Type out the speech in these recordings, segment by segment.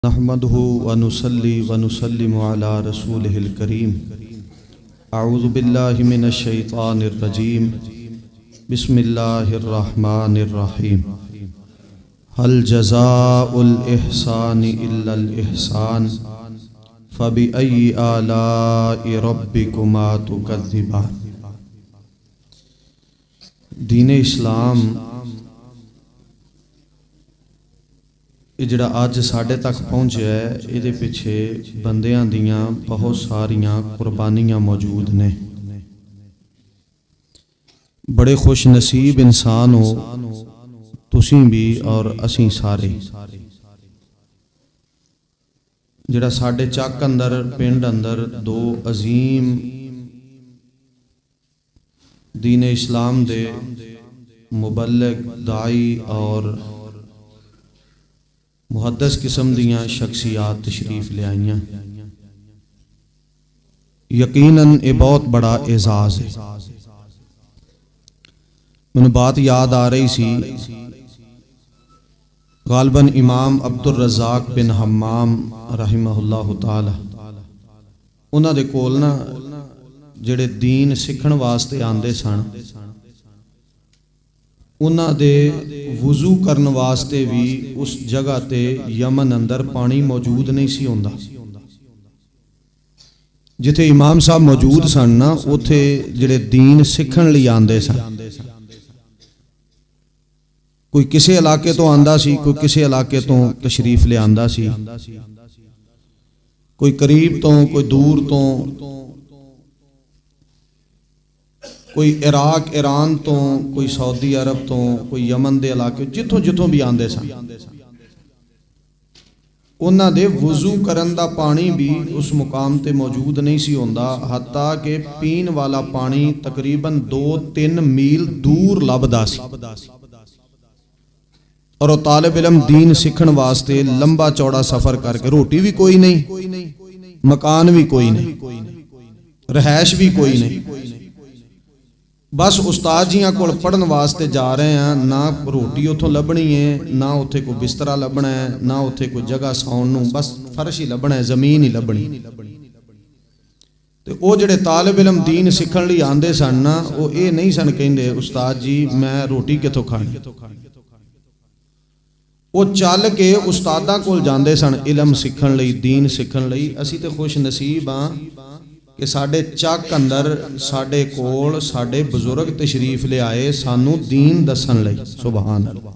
नहमदुहु व नुसल्ली व नुसल्लिमु अला रसूलिहिल करीम। अऊज़ु बिल्लाहि मिनश शैतानिर रजीम। बिस्मिल्लाहिर रहमानिर रहीम। हल जज़ाउल इहसानि इल्लल इहसान फबिअय्यि आलाइ रब्बिकुमा तुकज़्ज़िबान। दीन इस्लाम जिहड़ा अज साढ़े तक पहुँचा है, इहदे पिछे बंदियां दियां बहुत सारियां कुर्बानियां मौजूद ने। बड़े खुश नसीब इंसान हो तुसीं भी और असीं सारे। जिहड़ा साढ़े चक अंदर पिंड अंदर दो अजीम दीन इस्लाम दे मुबल्लिग दाई और मुहद्दस किस्म दियां शख्सियात तशरीफ ले आईयां। यकीनन ये बहुत बड़ा एजाज है। मैनू बात याद आ रही सी, गालबन इमाम अब्दुल रज़ाक बिन हम्माम रहिमहुल्लाह ताला उन्हां दे कोल ना जिहड़े दीन सीखण वास्ते आंदे सन, उन्हां दे वुजू करन वास्ते भी उस जगह ते यमन अंदर पानी मौजूद नहीं सी होंदा। जिथे इमाम साहब मौजूद सन ना, उथे जिहड़े दीन सीखण लई आंदे सन, कोई किसी इलाके तो आंदा सी, कोई किसी इलाके तो तशरीफ ले आंदा सी, कोई करीब तो कोई दूर तो, कोई इराक ईरान तो, कोई सऊदी अरब तो, कोई यमन के इलाके, जिथों जिथों भी आते सन। उन्हां दे वुजू करन दा पानी भी उस मुकाम ते मौजूद नहीं सी होंदा, हत्ता कि पीन वाला पानी तकरीबन 2-3 मील दूर लभदा सी। और वह तालिब इल्म दीन सीखण वास्ते लंबा चौड़ा सफर करके, रोटी भी कोई नहीं, मकान भी कोई नहीं, रहायश भी कोई नहीं, बस उस्ताद जियां कोल पढ़न वास्ते जा रहे हैं। ना रोटी उथों लभनी है, ना उत्थे कोई बिस्तरा लभना है, ना उत्थे कोई जगह सौण नूं, बस फर्श ही लभना है, जमीन ही लभनी। ते ओ जिहड़े तालिब इल्म दीन सीखण लई आंदे सन ना, वो ये नहीं सन कहिंदे उस्ताद जी मैं रोटी किथों खानी। वो चल के उस्तादां कोल जांदे सन इल्म सीखण लई, दीन सीखण लई। असीं ते खुश नसीब हाँ कि साडे चक अंदर साडे कोल साडे बुजुर्ग तशरीफ ले आए सानू दीन दसन लई। सुभान अल्लाह।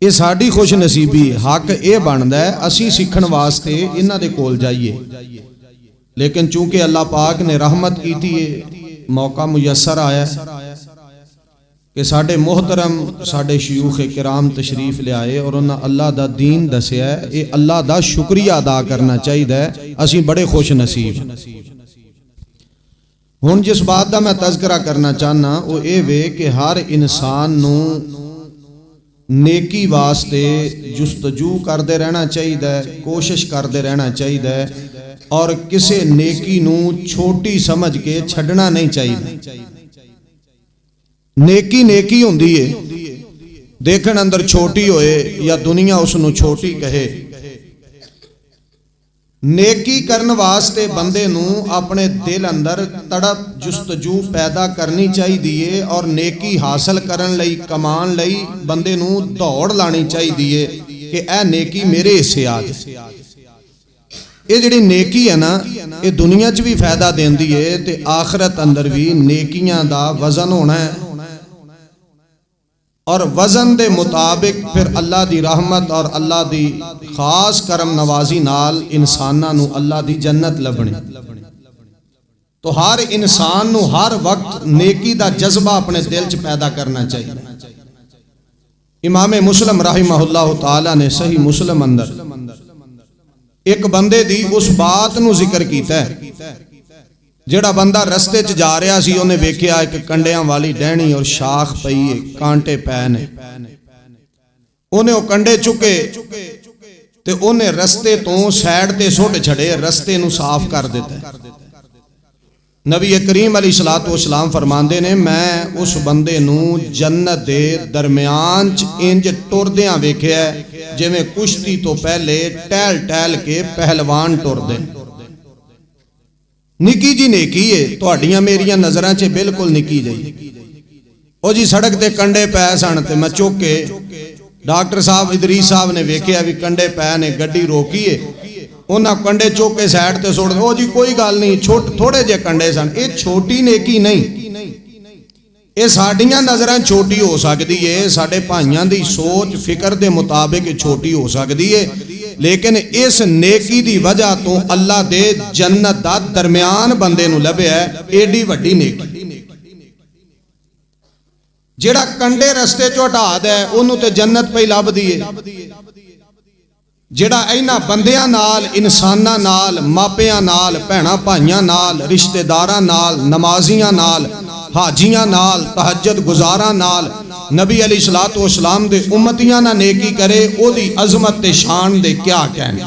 ये साडी खुश नसीबी हक ये बनदा है असी सीखण वास्ते इन्हां दे कोल जाइए। लेकिन चूंकि अल्लाह पाक ने रहमत की है, मौका मुयसर आया कि साडे मोहतरम साडे शयूख किराम तशरीफ ले आए और उन्हें अल्लाह दा दीन दसिया। ये अल्लाह दा शुक्रिया अदा करना चाहिए। असी बड़े खुश नसीब। हुण जिस बात का मैं तज़किरा करना चाहना वो ये वे कि हर इंसान नू नेकी वास्ते जुस्तजू करते रहना चाहिए, कोशिश करते रहना चाहिए और किसी नेकी नू छोटी समझ के छड्डना नहीं चाहिए। नेकी नेकी होंदी है, देखण अंदर छोटी होए या दुनिया उसनू छोटी कहे। नेकी करन वास्ते बंदे नू अपने दिल अंदर तड़प जुस्तजू पैदा करनी चाहिए और नेकी हासिल करन लई कमान लई बंदे नू दौड़ लानी चाहिए कि ए नेकी मेरे हिस्से आ जाए। ये जिहड़ी नेकी है ना, ये दुनिया च भी फायदा देंदी है ते आखिरत अंदर भी नेकियां दा वजन होना है और वजन दे मुताबिक फिर अल्लाह दी रहमत और अल्लाह दी खास करम नवाजी नाल इंसानां नू अल्लाह दी जन्नत लभणी। तो हर इंसान नू हर वक्त नेकी दा जज्बा अपने दिल च पैदा करना चाहिए। इमाम मुस्लिम रहिमहुल्लाह ताला ने सही मुस्लिम अंदर एक बंदे दी उस बात नू जिक्र कीता है। जेड़ा बंदा रस्ते च जा रहा सी, उन्हें वेख्या एक कंडियां वाली डहनी और शाख पई है, कांटे पै ने। उन्हें वो कंडे चुके ते उन्हें रस्ते तो साइड ते सुट छड़े, रस्ते नू साफ कर दिता। नबी करीम अलैहिस्सलातु वस्सलाम फरमाते ने मैं उस बंदे नूं जन्नत दे दरम्यान च इंज टुरदियां वेखिया जिवें कुश्ती तो पहले टहल टहल के पहलवान टुरदे। निकी जी नेकी है तुहाडियां मेरियां नज़रां च बिल्कुल निकी जी। ओ जी सड़क ते कंडे पै सन ते मैं चुक के डॉक्टर साहब इदरीस साहब ने वेखिया भी कंडे पै ने, गड्डी रोकी है, उन्हें कंडे चुक के साइड ते सुट दो जी कोई गल नहीं, थोड़े जे कंडे सन। ये छोटी नेकी नहीं, ये साडियां नज़रां छोटी हो सकती है, साडे भाइयों की सोच फिक्र के मुताबिक छोटी हो सकती है, लेकिन इस नेकी की वजह तो अल्लाह दे जन्नत दा दरम्यान बंदे नूं लभ्या एडी वड्डी नेकी। जिहड़ा कंडे रस्ते चों हटा दे उन्हों ते जन्नत पई लभदी है। जिहड़ा इन्हां बंदियां नाल, इंसानां नाल, मापियां नाल, भैणां भाइयां नाल, रिश्तेदारां नाल, नमाजियां नाल, हाजियां नाल, तहज्जुद गुजारां नाल, नबी अलैहिस्सलातु वस्सलाम दे उम्मतियां नाल नेकी करे, ओदी अजमत ते शान दे क्या कहने।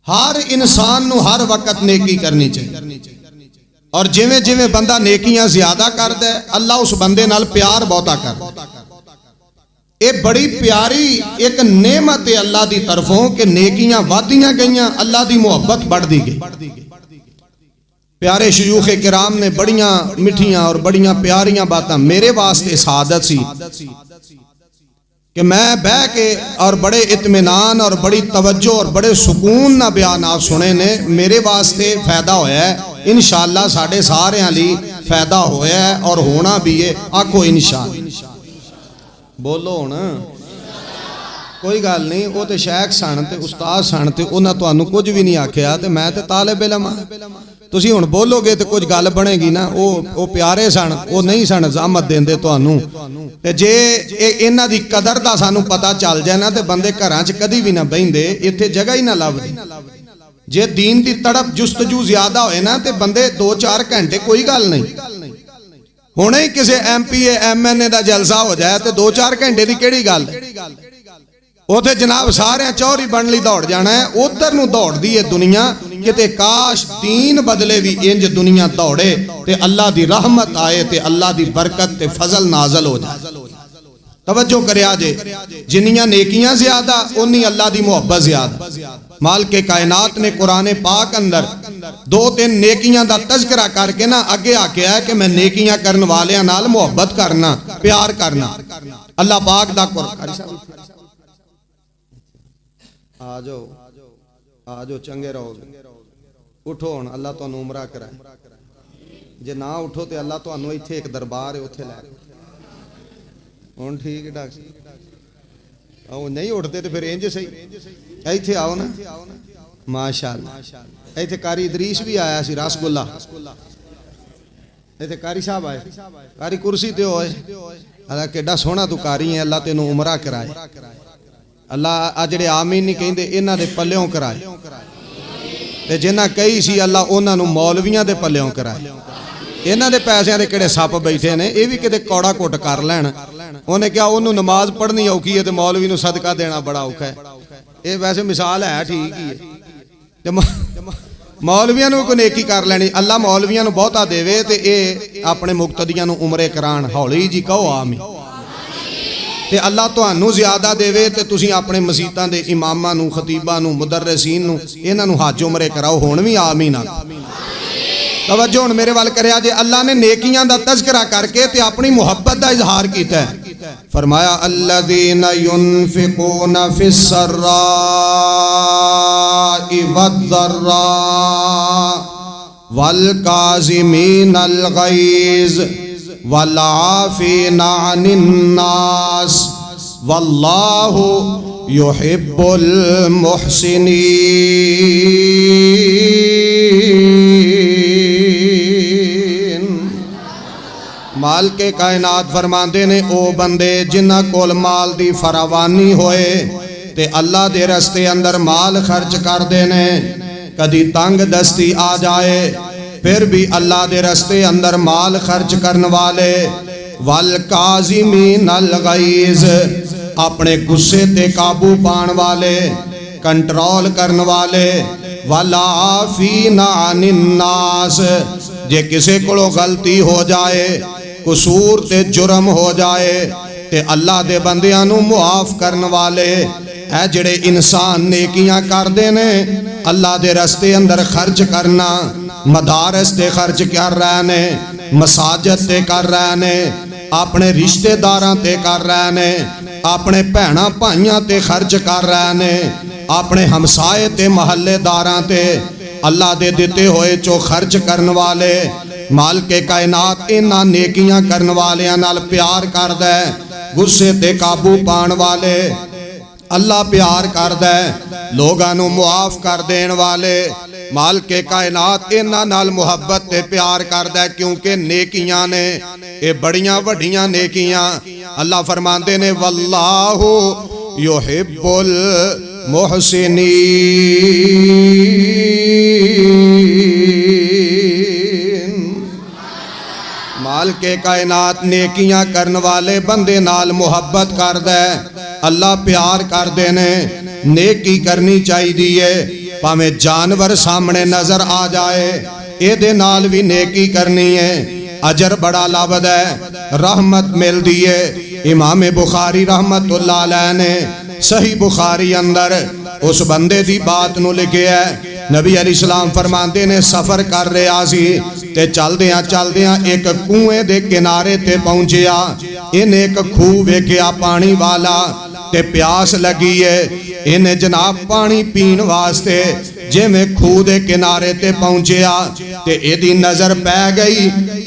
हर इंसान नूं हर वक्त नेकी करनी चाहिए, और जिवें जिवें बंदा नेकियां ज्यादा करदा है अल्लाह उस बंदे नाल प्यार बहुता करदा। ये बड़ी प्यारी एक नेमत है अल्लाह की तरफों कि नेकियां वादियां गईयां, अल्लाह की मुहब्बत बढ़ती गई। प्यारे शयूखे किराम ने बड़ियां मिठियां और बड़ियां प्यारियां बातें मेरे वास्ते सादत सी कि मैं बह के और बड़े इत्मीनान और बड़ी तवज्जो और बड़े सुकून ना बयानात सुने ने, मेरे वास्ते फायदा होया है। इंशाअल्लाह साडे सारियां लई फायदा होया है और होना भी है। आखो इंशाअल्लाह, बोलो हुण। कोई गल नहीं, वो तो शेख सन ते उस्ताद सन ते उन्हां तुहानूं कुछ भी नहीं आख्या ते मैं ते तालिब इल्म हां। तुसीं हुण बोलोगे तो कुछ गल बनेगी ना। वो प्यारे सन, वो नहीं सन ज़ामत देंदे तुहानूं, ते जे इन्हां दी कदर दा सानूं पता चल जाए ना ते बंदे घरां च कदी भी ना बहिंदे, इत्थे जगह ही ना लभदी। जे दीन दी तड़प जुस्तजू ज्यादा होए ना ते बंदे 2-4 घंटे कोई गल नहीं। हुणे ही किसी MP MNA दा जलसा हो जाए तो 2-4 घंटे की केड़ी गल, उथे जनाब सारे चौरी बन लई दौड़ जाना है। उधर नूं दौड़दी है दुनिया, किते काश दीन बदले भी इंज दुनिया दौड़े ते अल्लाह दी रहमत आए ते अल्लाह दी बरकत ते फजल नाजल हो जाए। तवज्जो करिया जे, जिन्नियां नेकियां ज्यादा उन्नी अल्लाह दी मुहब्बत ज्यादा। मालिक कायनात ने कुरान पाक अंदर 2-3 नेकियां दा तज़किरा करके ना अगे आख्या है कि मैं नेकियां करने वालियां नाल मुहब्बत करना, प्यार करना। अल्लाह पाक दा कुरान, आ जाओ चंगे रहो, उठो हुण अल्लाह तुहानूं उमरा कराए। जे ना उठो तो अल्लाह तुहानूं इत्थे एक दरबार है उत्थे लै हुण। ठीक है डॉक्टर, आओ नहीं उठते तो फिर इंज सही, इत्थे आओ ना। माशाअल्लाह, इत्थे कारी इदरीस भी आया सी रसगुल्ला, इत्थे कारी साहब आए, कारी कुर्सी ते होए। अल्लाह केडा सोहना तू कारी है, अल्लाह तेनू उमरा कराए। अल्लाह आ जिहड़े आमीन नहीं कहिंदे इन्हां दे पल्लियों कराए, ते जिन्हां कही सी अल्लाह उन्हां नूं मौलवियां दे पल्लियों कराए। इन्हां दे पैसिਆਂ दे किहड़े सप बैठे ने, ये भी किते कौड़ा घुट कर लैण। उन्हें क्या उन्होंने नमाज पढ़नी औखी है तो मौलवी नूं सदका देना बड़ा औखा है। ये वैसे मिसाल है ठीक ही है, मौलवियां नूं कोई नेकी कर लैनी। अल्लाह मौलवियां नूं बहुता देवे ते ये अपने मुक्तदियां नूं उमरे कराण। हौली जी कहो आमीन। ते अल्लाह तुहानूं ज्यादा देवे ते तुसीं अपने मसीतां दे इमामां नूं, खतीबां नूं, मुदर्रिसीन नूं, इन्हां नूं हज उमरे कराओ। हुण भी आमीन आ। तवज्जो हुण मेरे वल करिया जे। अल्लाह ने नेकियां दा तज़किरा करके ते अपनी मुहब्बत दा इजहार कीता है। फरमाया अल्लज़ीना युनफ़िक़ूना फ़िस्सर्राई वद्दर्रा वल काज़िमीनल ग़ैज़ वल आफ़ीना अनिन नास वल्लाहु युहिब्बुल मुहसिनीन। माल के कायनात फरमाते ने ओ बंदे जिन्हां कोल माल दी फरावानी होए ते अल्लाह दे रस्ते अंदर माल खर्च करदे ने। कदी तंग दस्ती आ जाए फिर भी अल्लाह दे रस्ते अंदर माल खर्च करने वाले। वल काज़िमीनल ग़ैज़ अपने गुस्से ते काबू पाने वाले, कंट्रोल करने वाले। वलाफीना अनिन्नास। जे किसी को गलती हो जाए, कसूर ते जुर्म हो जाए, ते अल्लाह दे बंदियां नू मुआफ करन वाले है जिहड़े इंसान नेकियां करदे ने, अल्लाह दे रस्ते अंदर खर्च करना, मदारस ते खर्च कर रहे ने, मसाजिद ते कर रहे ने, अपने रिश्तेदारां ते कर रहे ने, अपने भैणा भाइयां ते खर्च कर रहे ने, अपने हमसाए ते महल्लेदारां ते अल्लाह दे दिते होए चो खर्च करन वाले मालिक कायनात इन्हां नेकियां करन वालियां नाल प्यार करदा है। गुस्से ते काबू पाण वाले अल्लाह प्यार करदा है। लोगां नू मुआफ कर देण वाले मालिक कायनात इन्हां नाल मुहब्बत ते प्यार करदा है, क्योंकि नेकियां ने ये बड़ियां वड्डियां नेकियां। अल्लाह फरमांदे ने वल्लाहु युहिब्बुल मुहसिनीन। मालिक कायनात नेकियां करन वाले बंदे नाल मुहब्बत करदा है। अल्लाह प्यार करदे ने। नेकी करनी चाहिए, भावें जानवर सामने नजर आ जाए एदे नाल भी नेकी करनी है, अजर बड़ा लभदा है, रहमत मिलदी है। इमाम बुखारी रहमतुल्लाह अलैह ने सही बुखारी अंदर उस बंदे दी बात नू लिखिया है। नबी अलैहिस्सलाम फरमाते ने सफर कर रहा सी ते चलदियां चलदियां एक कुएं दे किनारे ते पहुंचिया। इन्हें एक खूह वेखिया पानी वाला ते प्यास लगी है। इन्हें जनाब पानी पीण वास्ते जिवें खूह दे किनारे ते पहुंचिया ते इहदी नजर पै गई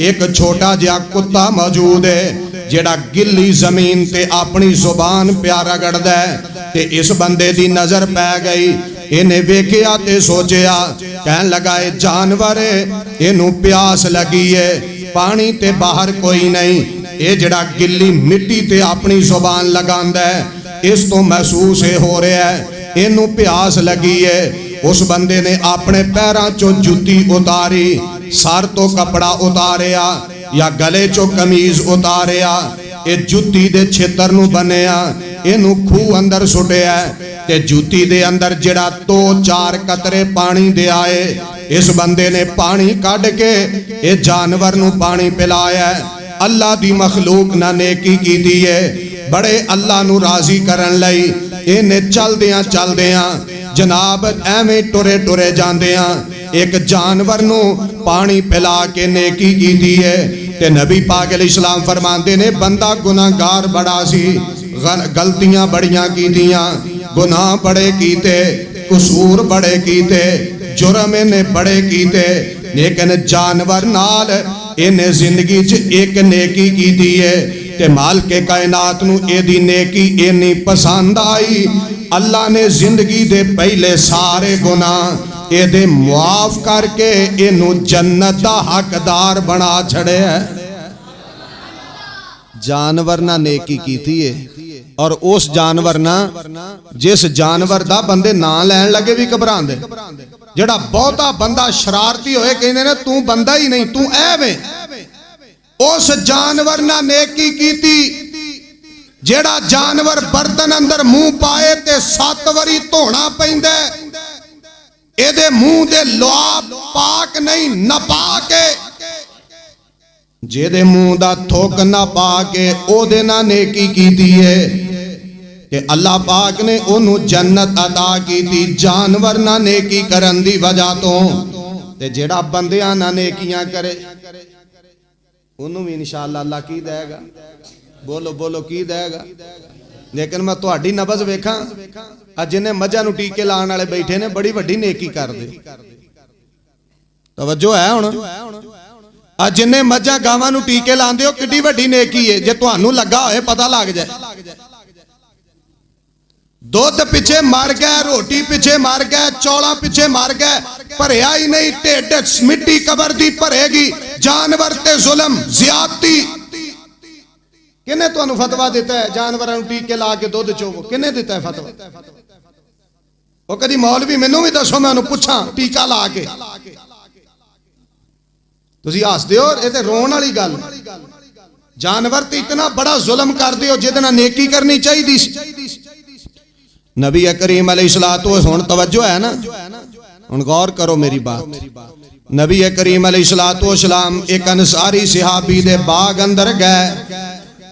एक छोटा जिहा कुत्ता मौजूद है जेड़ा गिल्ली जमीन ते अपनी जुबान प्यारा रगड़दा है। ते इस बंदे दी नजर पै गई। इन्हें वेखिया ते सोचिया, कहन लगा ए जानवर इनू प्यास लगी है, पानी ते बाहर कोई नहीं, ये जड़ा गिल्ली मिट्टी ते अपनी जुबान लगांदा है, इस तो महसूस हो रहा है इनू प्यास लगी है। उस बंदे ने अपने पैरों चो जुत्ती उतारी, सर तो कपड़ा उतारिया या गले चो कमीज उतारिया, ये जुत्ती दे छेतर नू बनिया, इनू खूह अंदर सुटिया ते जुत्ती दे अंदर जड़ा 2-4 कतरे पानी दे आए। इस बंदे ने पानी कढ़ के ये जानवर नू पानी पिलाया। अल्लाह दी मखलूक ना नेकी कीती है, बड़े अल्लाह नू राजी करन लई इन्हें चलदियां चलदियां जनाब एवें टुरे टुरे जांदियां एक जानवर नू पानी पिला के नेकी कीती है। ते नबी पाक अलैहिस्सलाम फरमाते ने बंदा गुनाहगार बड़ा सी, गलतियां बड़ियां कीतियां, गुनाह बड़े कीते, कसूर बड़े कीते, जुर्म इन्हें बड़े कीते, लेकिन जानवर नाल इन्हें जिंदगी च एक नेकी कीती है। ते मालिक कायनात नू एदी नेकी इन्नी पसंद आई, अल्लाह ने जिंदगी दे पहले सारे गुनाह एदे मुआफ करके इनू जन्नत दा हकदार बना छड़िया। जानवर ना नेकी कीती है, और उस जानवर ना जिस जानवर दा बंदे ना लैन लगे भी घबरांदे। जेड़ा बहुता बंदा शरारती होए कहंदे ने तू बंदा ही नहीं, तू ऐवें। उस जानवर ना नेकी कीती जेड़ा जानवर बर्तन अंदर मुंह पाए ते 7 वारी धोना पैंदा, एदे मुंह दे लुआब पाक नहीं नापाक है। जेदे मुंह दा थुक ना पाके ओदे ना नेकी कीती है ते अल्लाह पाक ने ओनू जन्नत अता कीती जानवर ना नेकी करन दी वजह तो। ते जेड़ा बंदियां ना नेकियां करे ओनू भी इंशाअल्लाह अल्लाह की देगा। बोलो बोलो की देगा। लेकिन मैं तुहाडी नबज वेखा अज जिन्हें मझां नू टीके लाने वाले बैठे ने बड़ी वड्डी नेकी कर दे। तवज्जो है हुण? अज जिन्हें मझां गावां नू टीके लांदे हो किड्डी वड्डी नेकी है। जे तुहानू लगा होए पता लग जाए। दुध पिछे मर गए, रोटी पिछे मर गए, चौला पिछे मर गए, भरिया ही नहीं ढिड मिट्टी कबर दी भरेगी। जानवर ते जुल्म ज्यादती किने तुहानू फतवा दिता है जानवरां नू टीके ला के दुध चोवो? किने दिता है फतवा? वो कदी मौलवी मैनू भी दसो, मैं उन्हें पूछा टीका ला के। तुसीं हसदे हो, ये ते रोण वाली गल। जानवर ते इतना बड़ा जुल्म करदे हो जिहदे नाल नेकी करनी चाहिदी सी। नबी करीम अलैहिस्सलातु हुण तवज्जो है ना, हुण गौर करो मेरी बात। नबी करीम अलैहिस्सलाम एक अंसारी सहाबी दे बाग अंदर गए,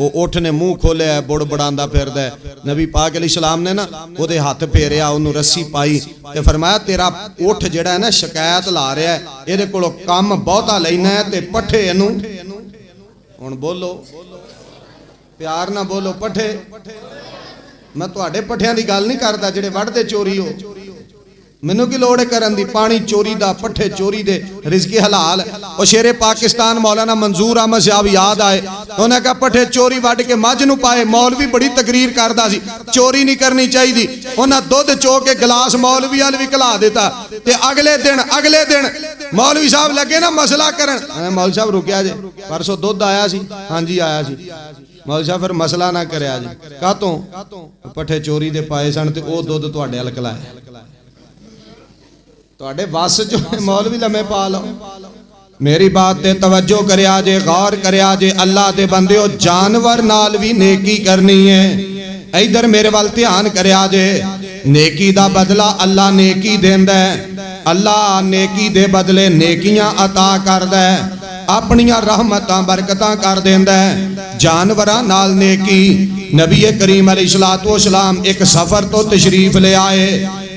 वो उठ ने मुंह खोलिया बुड़ बुड़ांदा फिरदा है। नबी पाक अलैहिस्सलाम ने ना ओदे हाथ फेरिया, ओनू रस्सी पाई ते फरमाया तेरा उठ जिहड़ा है ना शिकायत ला रहा है, इहदे कोलों काम बहुता लैना है ते पट्ठे इनू। हुण बोलो प्यार ना बोलो, पट्ठे। मैं तुहाडे पट्ठियां दी गल नहीं करदा जिहड़े वढ़दे चोरी हो, मैनू की लोड़ है करन दी। पानी चोरी दा, पट्ठे चोरी दे, रिज़्क़ हलाल। और शेरे पाकिस्तान मौलाना मंजूर अहमद साहब याद आए, उन्हें कहा पट्ठे चोरी वढ़ के मझ नूं पाए। मौलवी बड़ी तकरीर करदा सी चोरी नहीं करनी चाहिए, उन्हें दुध चो के गिलास मौलवी वाल भी घला दिता। ते अगले दिन मौलवी साहब लगे ना मसला करन। मौलवी साहब रुकिया जे, परसों दुध आया सी? हाँ जी आया सी। मौलवी साहब फिर मसला ना करया जी, कातों? पट्ठे चोरी दे पाए सन ते ओह दुध तुहाडे अल घलाया। तुहाडे वस जो मौलवी लम्हे पा लो। मेरी बात ते तवज्जो करिया जे, गौर करिया जे। अल्लाह दे बंदे जानवर नाल भी नेकी करनी है। इधर मेरे वाल ध्यान करिया जे। नेकी दा बदला अल्लाह नेकी देंदा है। अल्लाह नेकी दे बदले नेकियां अता करदा है, अपनियां रहमतां बरकतां कर देंदा है। जानवरां नाल नेकी। नबी करीम अलैहिस्सलाम एक सफर तो तशरीफ ले आए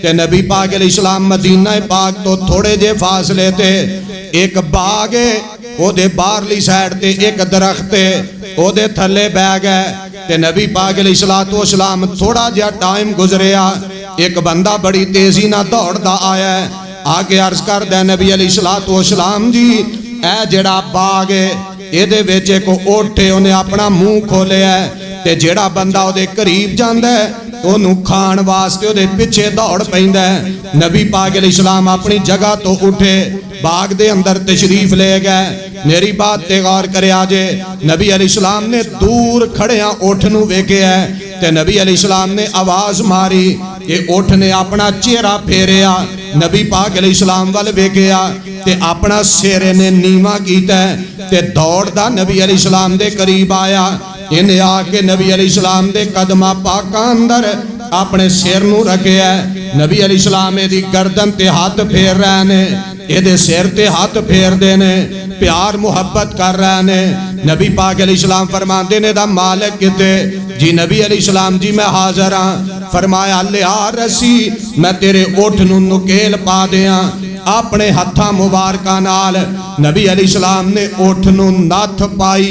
ते नबी पाक अलैहिस्सलाम मदीना पाक तो थोड़े जे फासले ते एक बाग है, ओदे बाहरली साइड ते एक दरख्त है, ओदे थल्ले बैठ गए ते नबी पाक अलैहिस्सलाम थोड़ा जिहा टाइम गुजरिया, एक बंदा बड़ी तेजी नाल दौड़दा आया है। आके अर्ज करदा नबी अलैहिस्सलाम जी ए जेड़ा बाग है इहदे विच एक ऊंट है, उन्हें अपना मुंह खोलिया ते जेड़ा बंदा ओदे करीब जांदा है ओनू खाण वास्ते ओदे पिछे दौड़ पैंदा है। नबी पाक अलैहिस्सलाम अपनी जगह तो उठे, बाग दे अंदर तशरीफ ले गए। मेरी बात ते गौर करिया जे। नबी अलैहिस्सलाम ने दूर खड़िया ऊंट नू वेखिया ते नबी अलैहिस्सलाम ने आवाज मारी कि ऊंट ने अपना चेहरा फेरिया, नबी पाक अलैहिस्सलाम वाल वेखिया ते अपना सिर ने नीवा कीता ते दौड़दा नबी अलैहिस्सलाम दे करीब आया। इन्हें आके नबी अलैहिस्सलाम दे कदमा पाका अंदर अपने सिर नू रखिया। नबी अलैहिस्सलाम दी गर्दन ते हाथ फेर रहे ने, एदे सिर ते हाथ फेर दे ने, प्यार मुहब्बत कर रहे ने। नबी पाक अलैहिस्सलाम फरमाते ने दा मालिक किते जी? नबी अलैहिस्सलाम जी मैं हाजिर हाँ। फरमाया लिया रसी, मैं तेरे ऊंट नू नुकेल पा दिया अपने हत्थां मुबारकां नाल। नबी अलैहिस्सलाम ने ऊंट नू नथ पाई,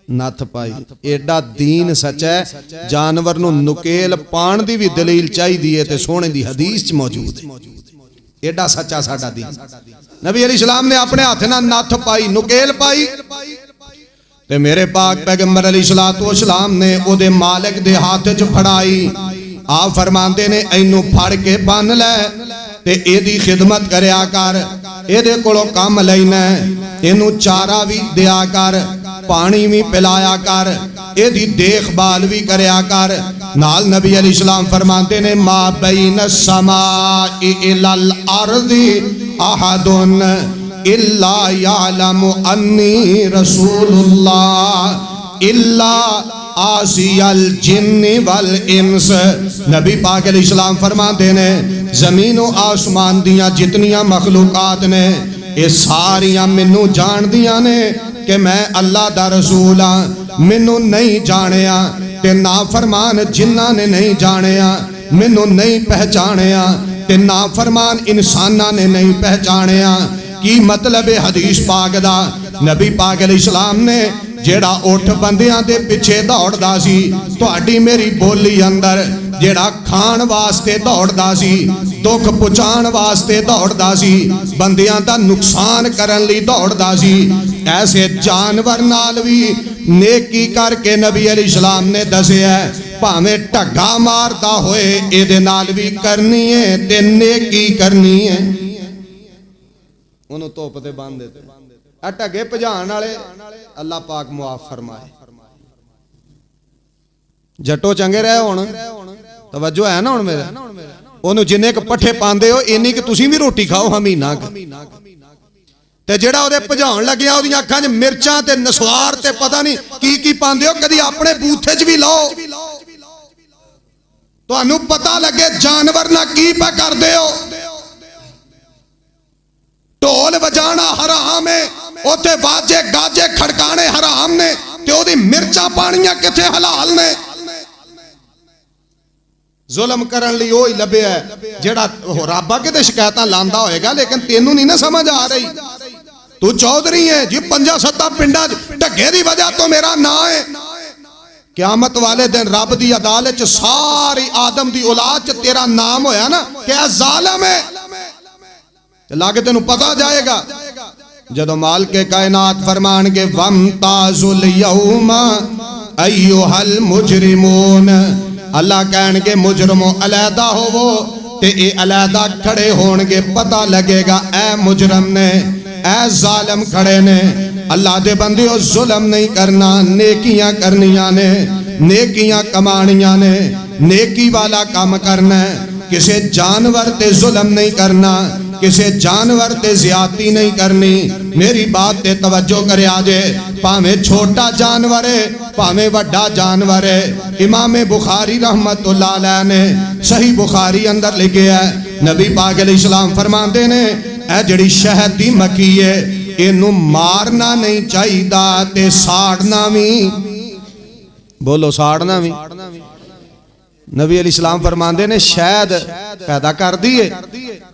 नथ पाई। एडा दीन सच्चा है, जानवर नू नुकेल पाण दी भी दलील चाहिदी है ते सोने दी हदीस च मौजूद है। एडा सच्चा साडा दीन। नबी अलैहिस्सलाम ने अपने हाथ नाल नथ पाई, नुकेल पाई ते मेरे पाक पैगंबर अलैहिस्सलाम ने ओदे मालिक दे हाथ च फड़ाई। आप फरमांदे ने इनू फड़ के बन लै ते एदी खिदमत करया कर, एदे कोलों काम लैना, इनू चारा भी दिया कर, पानी भी पिलाया कर, एदी देखभाल भी करया कर। नाल नबी अलैहिस्सलाम फरमाते ने मा बैन समाई इलल अर्दी अहदुन इल्ला यालमु अन्नी रसूलुल्लाह इल्ला आसियल जिन्नी वल इंस। नबी पाक अलैहिस्सलाम फरमाते ने जमीन और आसमान दियां जितनियां मखलूकात ने ये सारियां मैनू जानदियां ने कि मैं अल्लाह दा रसूल हाँ। मैनू नहीं जानिया ते ना फरमान जिन्ना ने नहीं जानिया, मैनू नहीं पहचानिया ते ना फरमान इंसाना ने नहीं पहचानिया। की मतलब है हदीस पाक दा? नबी पाक अलैहिस्सलाम ने जेड़ा उठ बंदियां दे पिछे दौड़दा सी, तुहाडी मेरी बोली अंदर जेड़ा खाण वास्ते दौड़दा सी, दुख पहुंचाण वास्ते दौड़दा सी, बंदियां दा नुकसान करन लई दौड़दा सी, ऐसे जानवर नाल भी नेकी करके नबी अलैहिस्सलाम ने दसिया भावें ढगा मारदा होए एदे नाल भी करनी है ते नेकी करनी है। उन्होंने धुप ते बंद दे ढगे भजाण वाले अल्लाह पाक मुआफ फरमाए। जट्टो चंगे रहे हुण, तवज्जो है ना हुण मेरे? ओनू जिन्ने क पट्ठे पांदे हो इन्नी क तुसीं भी रोटी खाओ हाँ महीना ते जेड़ा ओदे भजाण लग्या ओदियां अखां च मिर्चां ते नसवार ते पता नहीं की पांदे हो, कदी अपने बूथे च भी लाओ तुहानू पता लगे जानवर ना की पा करदे हो। ढोल बजाना हराम है, उत्थे बाजे गाजे खड़काने हराम ने, ते ओदी मिर्चा पानियां किथे हलाल ने। जुल्म करन लई ओही लभ्या जेड़ा रब अगे ते शिकायतां लांदा होएगा, लेकिन तेनू नहीं ना समझ आ रही। तू चौधरी है जी, 5-7 पिंडां च ढगे दी वजह तो मेरा ना है। क़यामत वाले दिन रब दी अदालत च सारी आदम दी औलाद च तेरा नाम होया ना, क्या जालिम है, लागे तेनू पता जाएगा। जदों मालिक कायनात फरमानगे वमताजुल यौमा अय्युहल मुजरिमून, अल्लाह कहणगे मुजरमो अलहदा होवो, ते ए अलहदा खड़े होणगे, पता लगेगा ए मुजरम ने, ए जालिम खड़े ने। अल्लाह दे बंदियों जुल्म नहीं करना, नेकियां करनियां ने, नेकियां कमानियां ने, नेकी वाला काम करना है। किसी जानवर ते जुल्म नहीं करना, किसी जानवर ते ज्यादती नहीं करनी। मेरी बात ते तवज्जो करे आजे, भावें छोटा जानवर है भावें वड्डा जानवर है। इमाम बुखारी रहमतुल्लाह अलैह ने सही बुखारी अंदर लिखे है, नबी पाक अलैहिस्सलाम फरमाते ने ए जिहड़ी शहद दी मक्खी है इनू मारना नहीं चाहिदा ते साड़ना भी, बोलो साड़ना भी। नबी अलैहिस्सलाम फरमाते ने शहद पैदा कर दी है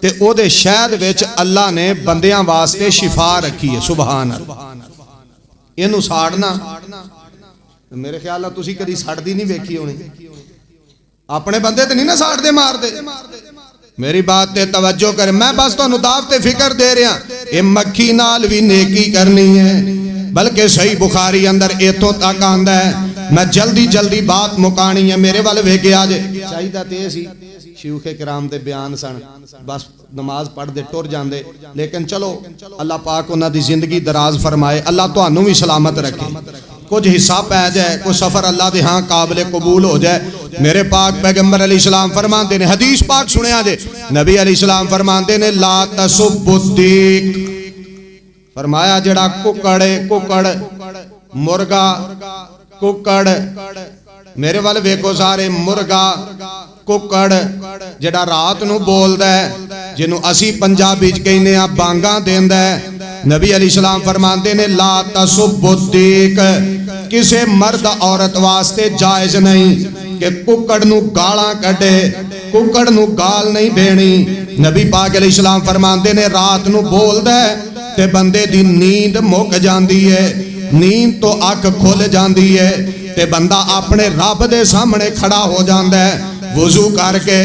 ते ओदे शहद विच अल्लाह ने बंदियां वास्ते शिफा रखी है। सुभान अल्लाह। इनू साड़ना, मेरे ख्याल नाल तुसीं कदी सड़दी नहीं वेखी होनी। अपने बंदे ते नहीं ना साड़दे मारदे। मेरी बात ते तवज्जो कर, मैं बस तुहानू दावत फिक्र दे रहा। ये मक्खी नाल भी नेकी करनी है, बल्कि सही बुखारी अंदर इतों तक आंदा है। मैं जल्दी जल्दी बात मुकानी है, मेरे वाल वेखे आज चाहिदा ते सी शयूखे किराम दे बयान सन, बस नमाज पढ़ते टुर जाते। लेकिन चलो अल्लाह पाक उन्हां दी जिंदगी दराज फरमाए, अल्लाह तुहानू भी सलामत रखे, कुछ हिस्सा पै जाए, कोई सफर अल्लाह दे हाँ काबिल कबूल हो जाए। मेरे पाक पैगंबर अलैहिस्सलाम फरमाते ने, हदीस पाक सुनिया जे, नबी अलैहिस्सलाम फरमाते ने ला तसुब्बुद्दीक, फरमाया जड़ा कुकड़ कुकड़ मुर्गा कुकड़, मेरे वाल वेखो सारे, मुर्गा कुकड़ जड़ा रात नू बोलदा है, जिन्हों असी पंजाबी च कहने आ बांगा देंदा है। नबी अलैहिस्सलाम फरमाते ने ला तसुब्बुद्दीक, किसे मर्द औरत वास्ते जायज नहीं कि कुकड़ नू गालां कढे, कुकड़ नू गाल नहीं देनी। नबी पाक अलैहिस्सलाम फरमाते ने रात नू बोलदा है ते बंदे दी नींद मुक जांदी है, नींद तो अख खुल जाती है, ते बंदा अपने रब दे सामने खड़ा हो जाता है। वुजू करके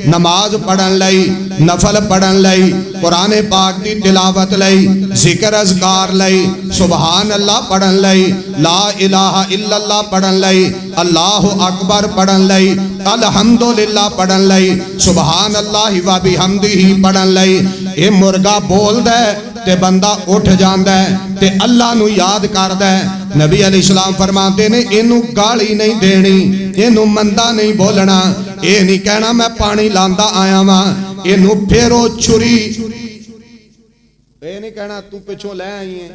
नमाज पढ़न लई, नफल पढ़न लई, कुरान पाक की तिलावत लई, जिक्र अज़कार लई, सुबहान अल्लाह पढ़न लई, ला इलाहा इल्लल्लाह पढ़न लई, अल्लाहु अकबर पढ़न लई, अल्हम्दुलिल्लाह पढ़न लई, सुबहान अल्लाह व बिहम्दिही पढ़न लई। ये मुर्गा बोलदा है ते बंदा उठ जाता है ते अल्लाह नू याद करदा है। नबी अलैहिस्सलाम फरमाते ने इनू गाली नहीं देनी, इनू मंदा नहीं बोलना, ये नहीं कहना मैं पानी लांदा आया वा, इनू फेरो छुरी, ये नहीं कहना तू पिछों लै आई है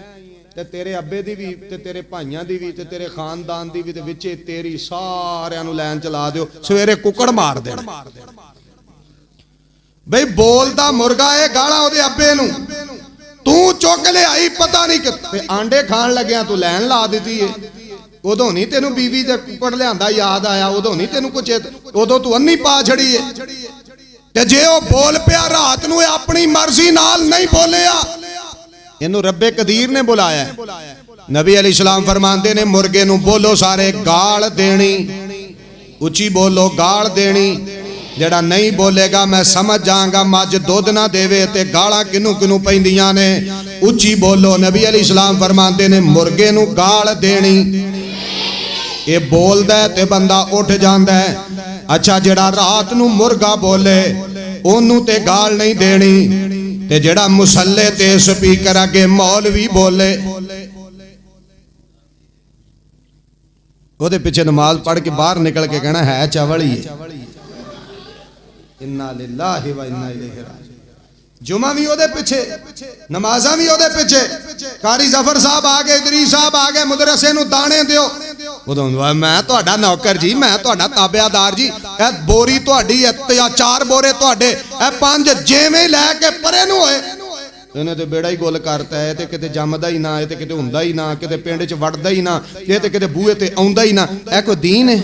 ते तेरे अब्बे दी भी ते तेरे भाइयां दी भी ते तेरे खानदान दी भी ते विचे तेरी सारियां नू लैन चला दियो, सवेरे कुकड़ मार देना। बई बोलदा मुर्गा है गाला ओदे अब्बे नू, तू चुक ले आई पता नहीं कि आंडे खान लग्या तू लैन ला दी है। उदों नहीं तेनू बीवी दे कुकड़ लियांदा याद आया, उदों नहीं तेनू कुछ, उदों तू अन्नी पा छड़ी है। ते जे ओ बोल पिया रात नू अपनी मर्जी नाल नहीं बोलिया, इनू रब्बे कदीर ने बुलाया। नबी अलैहिस्सलाम फरमाते ने मुर्गे नू बोलो सारे गाल देनी, उची बोलो गाल देनी, जड़ा नहीं बोलेगा मैं समझ जाऊंगा मज दुध ना देवे ते गालां किनू किनू पैंदियां ने, उची बोलो। नबी अलैहिस्सलाम फरमाते ने मुर्गे नू गाल देनी, ये बोलदा है ते बंदा उठ जांदा है। अच्छा जड़ा रात नू मुर्गा बोले ओनू ते गाल नहीं देनी, ते जड़ा मुसल्ले ते स्पीकर अगे मौलवी बोले ओदे पिछे नमाज पढ़ के बाहर निकल के कहना है चावल ही है। इन्ना लिल्लाहि व इन्ना इलैहि राजिऊन। जुमा भी ओदे पिछे, नमाजा भी ओदे पिछे। कारी जफर साहब आ गए, इदरीस साहब आ गए, मदरसे नू दाने दियो, उदों मैं तुहाडा नौकर जी, मैं तुहाडा ताबेदार जी, ए बोरी तुहाडी है या 4 बोरे तुहाडे, ए 5 जिवें लैके परे नू होए ਇਹਨੇ ਤੇ ਬੇੜਾ ਹੀ ਗੁੱਲ ਕਰਤਾ ਹੈ, ਤੇ ਕਿਤੇ ਜੰਮਦਾ ਹੀ ਨਾ, ਇਹ ਤੇ ਕਿਤੇ ਹੁੰਦਾ ਹੀ ਨਾ, ਕਿਤੇ ਪਿੰਡ 'ਚ ਵੜਦਾ ਹੀ ਨਾ, ਇਹ ਤੇ ਕਿਤੇ ਬੂਹੇ ਤੇ ਆਉਂਦਾ ਹੀ ਨਾ। ਇਹ ਕੋਈ ਦੀਨ ਹੈ?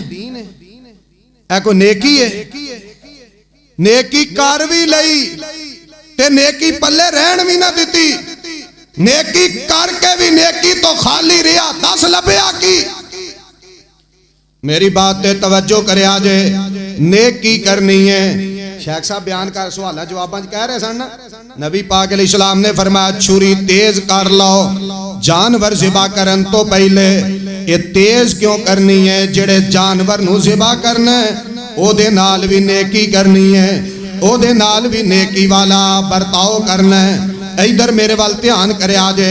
ਇਹ ਕੋਈ नेकी है? नेकी कर भी लई ते नेकी पल्ले रहन भी ना दी। नेकी करके भी नेकी तो खाली रिया, 10 लभया की। मेरी बात ते तवज्जो करया जे, नेकी करनी है। शेख साहब बयान कर सवाल जवाबां कह रहे सन ना, नबी पाक अलैहिस्सलाम ने फरमाया छुरी तेज कर लो जानवर ज़िबा करन तो पहले। ये तेज क्यों करनी है? जेड़े जानवर नूं ज़िबा करना है ओदे नाल भी नेकी करनी है, ओदे नाल भी नेकी वाला बर्ताव करना है। इधर मेरे वाल ध्यान करया जे,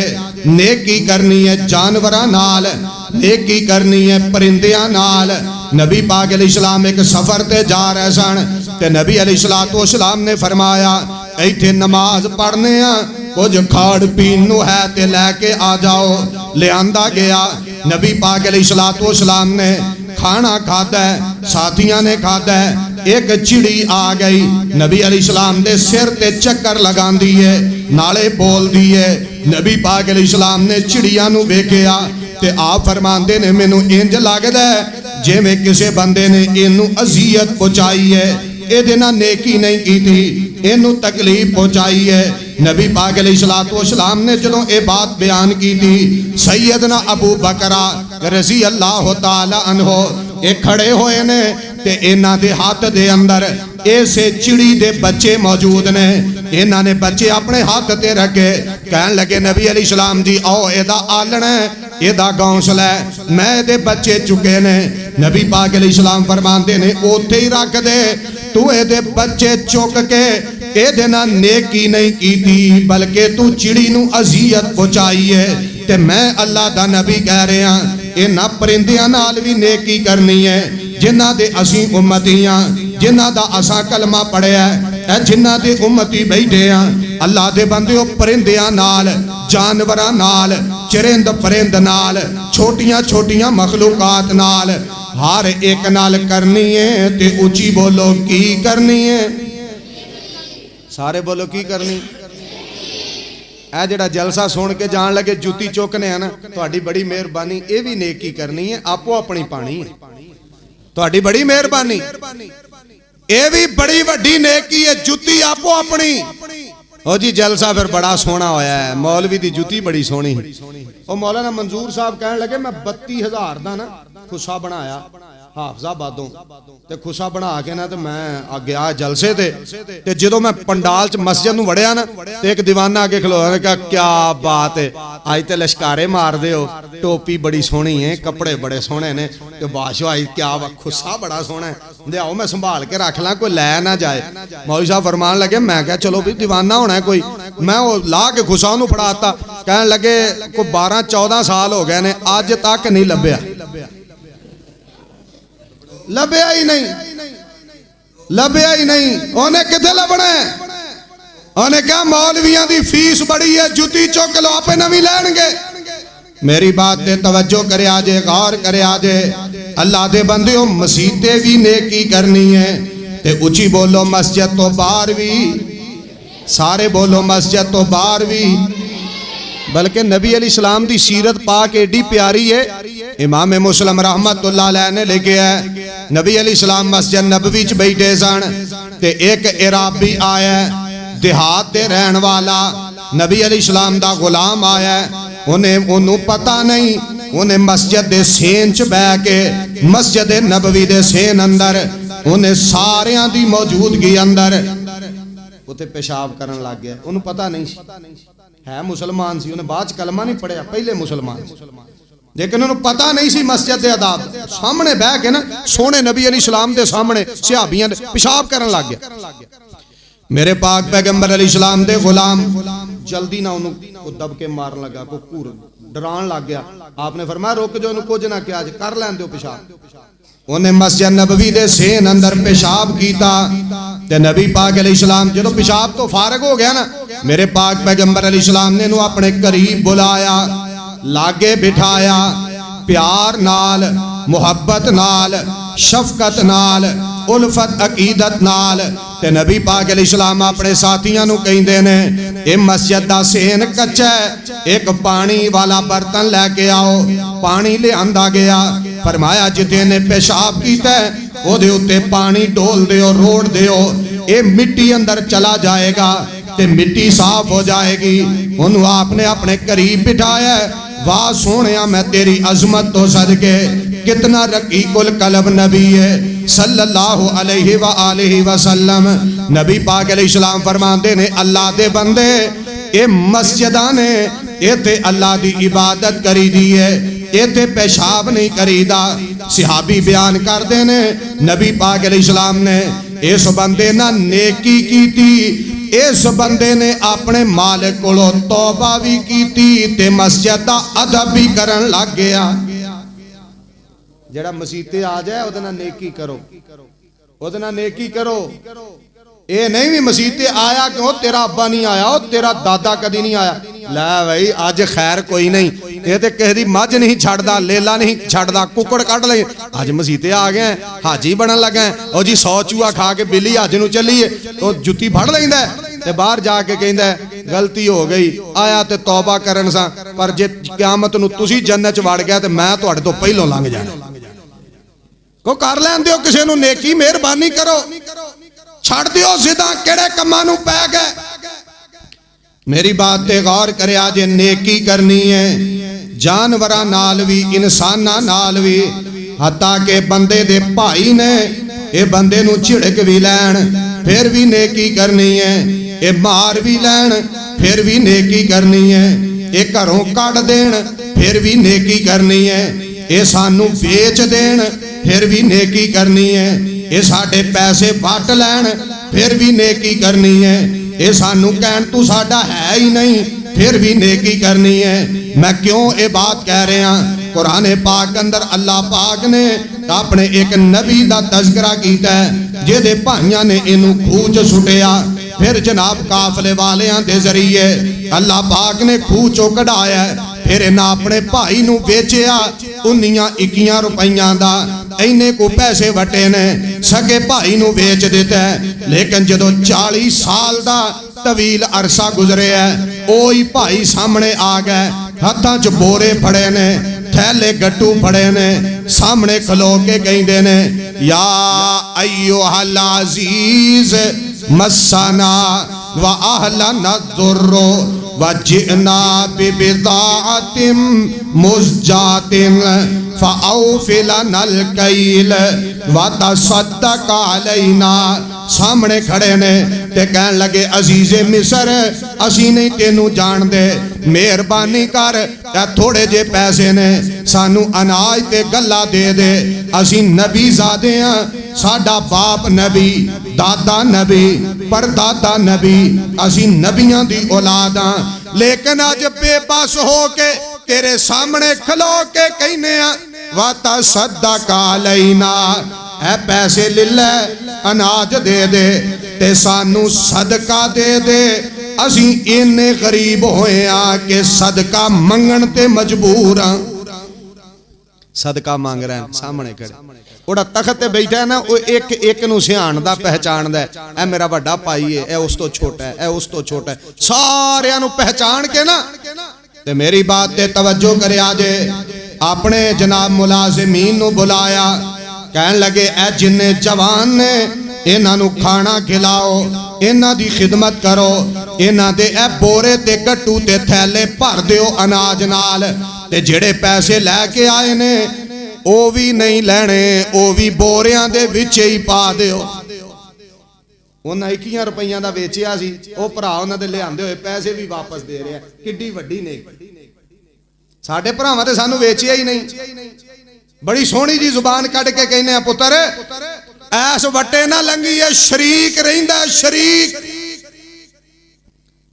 नेकी करनी है जानवरां नाल, नेकी करनी है परिंदियां नाल। नबी पाक अलैहिस्सलाम एक सफर ते जा रहे सन ते नबी अलैहिस्सलातु वस्सलाम ने फरमाया इत्थे नमाज पढ़ने आ, कुछ खाड़ पीन नूं है ते लैके आ जाओ। लियांदा गया। नबी पाक अलैहिस्सलातु वस्सलाम ने खाना खादा है, साथियां ने खादा है। एक चिड़ी आ गई, नबी अलैहिस्सलाम दे सिर ते चक्कर लगांदी है, नाले बोलदी है। नबी पाक अलैहिस्सलाम ने चिड़ियां नूं वेखिया ते आप फरमांदे ने मैनूं इंज लगदा है जिवें किसी बंदे ने इनू अजियत पहुंचाई है, इहदे नाल नेकी नहीं कीती, इनू तकलीफ पहुंचाई है। नबी पाक अलैहिस्सलातु वस्सलाम ने जदों ये बात बयान की थी, सैयदना अबू बकरा रज़ी अल्लाह तआला अन्हो ये खड़े होए ने ते इन्हां दे हाथ दे अंदर ऐसे चिड़ी दे बच्चे मौजूद ने। इन्हां ने बच्चे अपने हाथ ते रखे, कहन लगे नबी अलैहिस्सलाम जी आओ एदा आलण है, एदा घौंसला है, मैं एदे बच्चे चुके ने। नबी पाक अलैहिस्सलाम फरमांदे ने उत्थे ही रख दे, तू एदे बच्चे चुक के एदे नाल नेकी नहीं कीती बल्कि तू चिड़ी नूं अजियत पहुंचाई है। ते मैं अल्लाह दा नबी कह रहा इन्हां परिंदियां नाल भी नेकी करनी है जिन्हां दे असीं उम्मती हां, जिन्हां दा असां कलमा पढ़िया है, जिन्हां दे उम्मती बैठे हां। अल्लाह दे बंदे परिंदियां नाल, जानवरां नाल, चरिंद परिंद नाल, छोटियां छोटियां मखलूकात नाल, हर एक नाल करनी है। ते उची बोलो की करनी है? सारे बोलो की करनी? ਇਹ ਜਿਹੜਾ ਜਲਸਾ ਸੁਣ ਕੇ ਜਾਣ ਲੱਗੇ ਜੁੱਤੀ ਚੁੱਕਨੇ ਆ ਨਾ, ਤੁਹਾਡੀ ਬੜੀ ਮਿਹਰਬਾਨੀ, ਇਹ ਵੀ ਨੇਕੀ ਕਰਨੀ ਹੈ, ਆਪੋ ਆਪਣੀ ਪਾਣੀ ਹੈ। ਤੁਹਾਡੀ ਬੜੀ ਮਿਹਰਬਾਨੀ, ਇਹ ਵੀ ਬੜੀ ਵੱਡੀ ਨੇਕੀ ਹੈ, ਜੁੱਤੀ ਆਪੋ ਆਪਣੀ। ਉਹ ਜੀ ਜਲਸਾ ਫਿਰ ਬੜਾ ਸੋਹਣਾ ਹੋਇਆ ਹੈ, ਮੌਲਵੀ ਦੀ ਜੁੱਤੀ ਬੜੀ ਸੋਹਣੀ। ਉਹ ਮੌਲਾਨਾ मंजूर साहब ਕਹਿਣ ਲੱਗੇ मैं 32,000 ਦਾ ਨਾ ਖੁੱਸਾ ਬਣਾਇਆ हाफजाबादों ते खुशा बना के ना तो मैं आ गया जलसे ते जो मैं पंडाल च मस्जिद नूं वड़िया ना ते एक दीवाना आगे खलोया ने कहा क्या बात है आज ते लश्कारे मार दे हो, टोपी बड़ी सोहनी है, कपड़े बड़े सोहने ने, ते बादशाह आई क्या खुस्सा बड़ा सोहना है, लियाओ मैं संभाल के रख ला कोई लै ना जाए। मौलवी साहब फरमान लगे, मैं क्या चलो भी दीवाना होना है कोई, मैं वो ला के खुस्सा उन्होंने फड़ाता। कहने लगे कोई 12-14 साल हो गए ने अज तक नहीं लभ्या, लभ्या ही नहीं, लभ्या ही नहीं। उन्हें किथे लभना है? उन्हें क्या मौलवियां दी फीस बड़ी है, जुती चुक लो आपे नवी लैणगे। मेरी बात ते तवज्जो करे आजे, गौर करे आजे। अल्लाह दे बंदे मसीते भी नेकी करनी है ते उची बोलो मस्जिद तो बाहर भी, सारे बोलो मस्जिद तो बाहर भी। बल्कि नबी अलैहिस्सलाम दी सीरत पाक एडी प्यारी है, इमाम मुस्लिम रहमतुल्लाह अलैह ने लिखे है नबी अलैहिस्सलाम मस्जिद नबवी च बैठे सन ते एक इराबी आया देहात दे रहन वाला, नबी अलैहिस्सलाम दा गुलाम आया, उन्हें उन्होंने पता नहीं, उन्हें मस्जिद दे सेन च बह के मस्जिद नबवी दे सेन अंदर उन्हें सारियां दी मौजूदगी अंदर उते पेशाब करन लग गया। उन्हें पता नहीं है मुसलमान सी, उन्हें बाद कलमा नहीं पढ़िया, पहले मुसलमान, लेकिन उन्हें पता नहीं सी मस्जिद के आदाब सामने बह के ना सोने नबी अलैहिस्सलाम दे सामने सहाबियां पेशाब करन लग गया। मेरे पाक पैगंबर अलैहिस्सलाम दे गुलाम जल्दी ना उन्होंने दब के मारन लगा, को घूर डरान लग गया। आपने फरमाया रुक जो, कुछ ना क्या कर लैन दो पेशाब। उन्हें मस्जिद नबवी दे सेन अंदर पेशाब कीता ते नबी पाक अलैहिस्सलाम जो पेशाब तो फारग हो गया ना, मेरे पाक पैगंबर अलैहिस्सलाम ने इन्हू अपने करीब बुलाया, लागे बिठाया, प्यार नाल, मुहब्बत नाल, शफकत नाल उल्फत अकीदत नाल। ते नबी पाक अलैहिस्सलाम अपने साथियों नूं कहिंदे ने ये मस्जिद दा सेन कच्चा है, एक पानी वाला बर्तन लैके आओ। पानी लिआंदा गया, फरमाया जिथे ने पेशाब कीता ओदे उत्ते पानी डोल दिओ, रोड़ दिओ, ये मिट्टी अंदर चला जाएगा ते मिट्टी साफ हो जाएगी। उन्होंने आपने अपने करीब बिठाया। वाह सोहणिया मैं तेरी अजमत तो सदके, कितना रकीकुल कल्ब नबी है सल्लल्लाहु अलैहि व आलिहि वसल्लम। नबी पाक अलैहिस्सलाम फरमाते ने अल्लाह दे बंदे ये मस्जिदां ने इत्थे अल्लाह दी इबादत करी दी है, इत्थे पेशाब नहीं करीदा। सहाबी बयान करते ने नबी पाक अलैहिस्सलाम ने इस बंदे ना नेकी कीती, इस बंदे ने अपने मालिक कोलों तौबा भी कीती ते मस्जिद दा अदब भी करन लग गया। जेड़ा मसीते आ जाए उहदे नाल नेकी करो, उहदे नाल नेकी करो। ये नहीं भी मसीते आया क्यों, तेरा अब्बा नहीं आया, तेरा दादा कदी नहीं आया। लै भाई अज खैर कोई नहीं, ये तो किसी दी मझ नहीं छड़दा, लेला नहीं छड़दा, कुकड़ कढ़ ले। अज मसीते आ गए हाजी बनन लगे, ओ जी 100 चूहा खा के बिल्ली हज नूं चलीए तो जुत्ती फड़ लैंदा ते बाहर जाके कहंदा गलती हो गई, आया ते तौबा करन सा, पर जे क़यामत नूं तुसीं जन्नत च वड़ गया ते मैं तुहाडे तो पहलों लंघ जाना। को कर लैण दिओ किसे नूं नेकी, मेहरबानी करो, छड़ दिओ जिदा किहड़े कम्मां नूं पै गए। मेरी बात ते गौर करिया जे नेकी करनी है जानवरां नाल भी इंसानां नाल भी, हत्ता के बंदे दे भाई ने ये बंदे नूं झिड़क भी लैण फिर भी नेकी करनी है, ये मार भी लैण फिर भी नेकी करनी है, ये घरों कढ देण फिर भी नेकी करनी है, ये सानू बेच देण फिर भी नेकी करनी है, ये साडे पैसे वट लैण फिर भी नेकी करनी है, ये सानू कहण तू साडा है ही नहीं फिर भी नेकी करनी है। मैं क्यों ये बात कह रहा, कुरान पाक अंदर अल्लाह पाक ने अपने एक नबी का तज़किरा किया है जिहदे भाइयों ने इनू खूह च सुटिया, फिर जनाब काफले वालियां दे जरिए अल्लाह पाक ने खूह चो कढ़ाया, फिर इन्हां अपने भाई नू बेचिया 19-21 रुपइयां दा, इन्ने को पैसे वटे ने सगे भाई नू बेच दिता है। लेकिन जदों 40 साल दा तवील अरसा गुजरे है, ओही भाई सामने आ गए, हत्थां च बोरे फड़े ने, थैले गट्टू फड़े ने, सामने खलो के कहंदे ने या अय्युहल अजीज मस्सना व अहलना दुर्रो व जिना बिबिदातिम मुज़जातिन फ़अौफ़िलनल कैल व तसद्दक़ अलैना। सामने खड़े ने ते कहन लगे अजीज़े मिस्र असी नहीं तेनू जानदे, मेहरबानी कर थोड़े जे पैसे ने सानू अनाज ते गल्ला दे दे, असी नबी ज़ादे हां, साडा बाप नबी, दादा नबी, परदादा नबी, असी नबियां दी औलाद हां। लेकिन अज बेबस हो के तेरे सामने खलो के कहने वा तसद्दक़ अलैना, है पैसे ले ले अनाज दे दे ते सानू सदका दे दे, असी इन्ने गरीब होए आ कि सदका मंगण ते मजबूर हां। सदका मांग रहे हैं सामने खड़े, ओड़ा तख्त ते बैठा है ना, वो एक एक नू सियाणदा पहचानदा है, ए मेरा बड़ा भाई है, ए उस तो छोटा है, ए उस तो छोटा है, सारियां नू पहचान के ना ते मेरी बात ते तवज्जो करिया जे। अपने जनाब मुलाजिमीन नू बुलाया, कहन लगे ए जिन्ने जवान ने इन्हां नू खाना खिलाओ, इन्हां दी खिदमत करो, इन्हां दे ए बोरे ते गट्टू ते थैले भर दिओ अनाज नाल, ते जेड़े पैसे लैके आए ने ओ भी नहीं लैणे, ओ भी बोरियां दे विच ही पा दिओ। उन्हां 21 रुपइयां दा वेचिया सी, ओ भरा उन्हां दे लिआंदे होए पैसे भी वापस दे रहे, किड्डी वड्डी नेकी। साडे भरावां ते सानू वेचिया ही नहीं। बड़ी सोहनी जी जुबान कढ़ के कहने पुत्र ऐस वट्टे ना लंघी है, शरीक रहिंदा शरीक।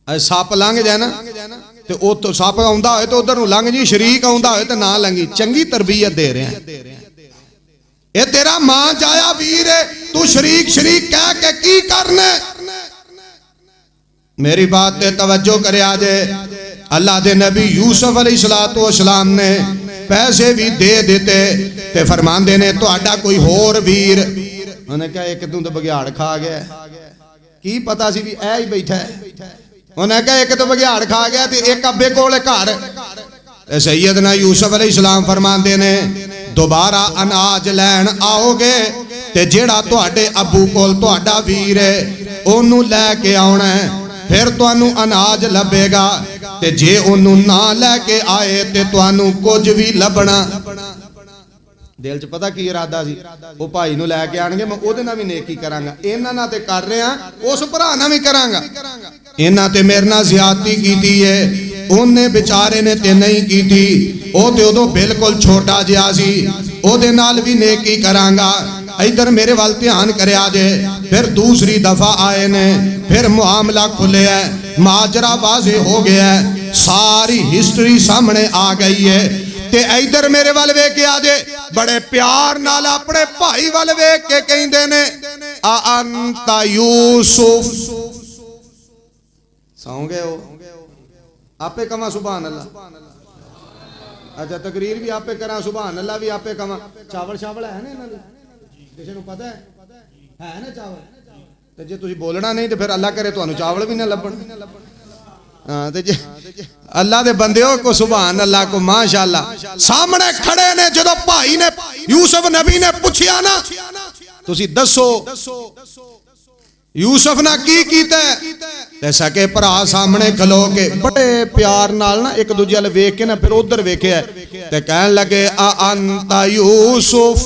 सप लंघ जाए ना ते ओ तो सप आउंदा होए तो उधर नूं लंघ जी, शरीक आउंदा होए ते ना लंघी। चंगी तरबियत दे रहे हैं। ये तेरा मां जाया वीर है, तू शरीक शरीक कह के की करना। मेरी बात ते तवज्जो करिया जे। अल्लाह दे नबी यूसुफ अलैहिस्सलाम ने पैसे भी दे दिते ते फरमांदे ने तुहाडा कोई होर वीर ਉਹਨੇ ਕਿਹਾ ਇੱਕ ਤੂੰ ਤਾਂ ਬਘਿਆੜ ਖਾ ਗਿਆ। ਕੀ ਪਤਾ ਸੀ ਵੀ ਇਹ ਹੀ ਬੈਠਾ ਹੈ। ਉਹਨੇ ਕਿਹਾ ਇੱਕ ਤਾਂ ਬਘਿਆੜ ਖਾ ਗਿਆ ਤੇ ਇੱਕ ਅੱਬੇ ਕੋਲ ਘਰ। ਤੇ ਸੈਯਦਨਾ ਯੂਸਫ अलैहिस्सलाम फरमाते ने दोबारा अनाज लैन आओगे ते जेड़ा तुहाडे अबू कोल तुहाडा वीर है ओनू लैके आउणा है, फिर तुहानू अनाज लभेगा ते जे ओनू ना लैके आए ते तुहानू कुछ भी लभना। दिल च पता की इरादा सी, वो भाई नू लैके आणगे मैं ओदे नाल भी नेकी करांगा, इन्हां नाल ते कर रहा उस भरा नाल भी करांगा। इन्हां ते मेरे नाल ज़्यादती कीती है, उन्हें बेचारे ने ते नहीं की थी, वो ते उदों बिल्कुल छोटा जिहा सी, ओदे नाल भी नेकी करांगा। इधर मेरे वाल ध्यान करया जे। फिर दूसरी दफा आए ने, फिर मुआमला खुलिया, माजरा वाजे हो गया, सारी हिस्ट्री सामने आ गई है। ते इधर मेरे वाल वेख के आजे, बड़े प्यार नाल अपने भाई वाल वेख के कहंदे ने आ अंता यूसुफ। सौ गए हो आपे कमा सुभान अल्लाह। अच्छा तकरीर भी आपे करा सुभान अल्लाह भी आपे कमा। चावल शावल है ना इन्हां दे किसी नूं पता है ना चावल? ते जे तुसीं बोलना नहीं तो फिर अल्लाह करे तुहानूं चावल भी ना लभण। हाँ ते जे अल्लाह दे बंदेओ को सुभान अल्लाह को माशाअल्लाह। सामने खड़े ने जदों भाई ने यूसुफ नबी ने पूछया ना तुसीं दसो यूसुफ ना की कीता ते सके भरा सामने खलो के बड़े प्यार नाल ना एक दूजे वाल वेख के ना फिर उधर वेख्या ते कहन लगे आ अंता यूसुफ।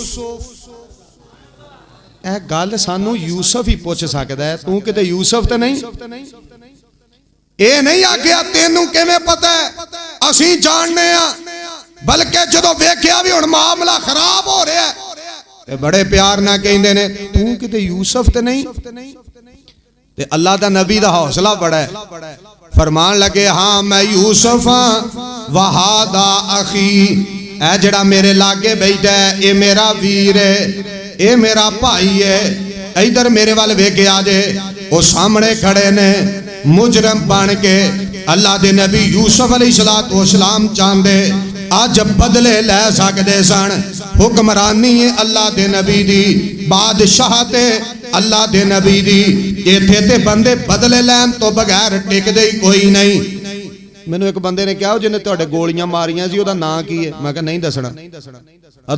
ए गल सानू यूसुफ ही पूछ सकदा है, तू किते यूसुफ ते नहीं। ए नहीं आखिया तेनू किवें पता है, असीं जानने आ, बल्कि जदों वेख्या भी हुण मामला खराब हो रहा है ते बड़े प्यार नाल कहंदे ने तू किते यूसुफ ते नहीं। ते अल्लाह दा नबी दा हौसला बड़ा है, फरमान लगे हाँ मैं यूसुफ हाँ वहादा अखी। ऐ जड़ा मेरे लागे बैठा है ये मेरा वीर है, ये मेरा भाई है। इधर मेरे वाल वेखे आजे, वो सामने खड़े ने मुजरम बन के। अल्लाह दे नबी यूसुफ अलैहिस्सलाम चाहते अज बदले लै सकते सन। हुक्मरानी है अल्लाह दे नबी दी, बादशाहते अल्लाह दे नबी दी। इत्थे ते बंदे बदले लैन तो बगैर टिकदे ही कोई नहीं। मैनू एक बंदे ने कहा जिन्हें तुहाडे गोलियां मारियां सी ओहदा नां की है? मैं कहा नहीं दसना।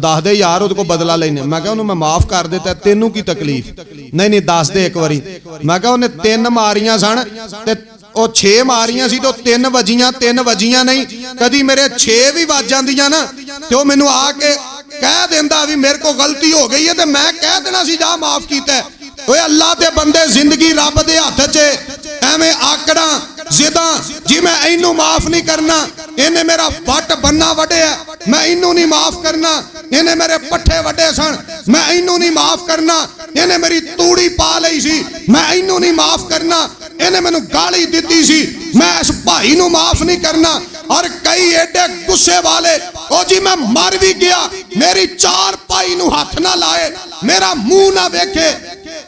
दस दे यार ओहदे कोल बदला लेने। मैं कहा मैं माफ कर दिता, तेनू की तकलीफ? नहीं नहीं दस दे एक बारी। मैं कहा उन्हें 3 मारियां सन ते ओ 6 मारियां सी तो 3 वजियां नहीं। कदी मेरे 6 भी वज जांदियां ना ते ओ मैनू आके कह देंदा भी मेरे को गलती हो गई है ते मैं कह देना सी जा माफ कीता है। ओए अल्लाह दे बंदे जिंदगी रब दे हथ च, एवें आकड़ा जिदा जी मैं इनू माफ नहीं करना, इन्हें मेरा पट बन्ना वड्या, मैं इनू नहीं माफ करना, इन्हें मेरे पट्ठे वड्डे सन, मैं इनू नहीं माफ करना, इन्हें मेरी तूड़ी पा लई सी, मैं इनू नहीं माफ करना, इन्हें मैनू गाली दी सी, मैं इस भाई नू माफ नहीं करना। और कई एडे गुस्से वाले ओ जी मैं मर भी गया, मेरी 4 पाई नू हाथ ना लाए, मेरा मुंह ना वेखे,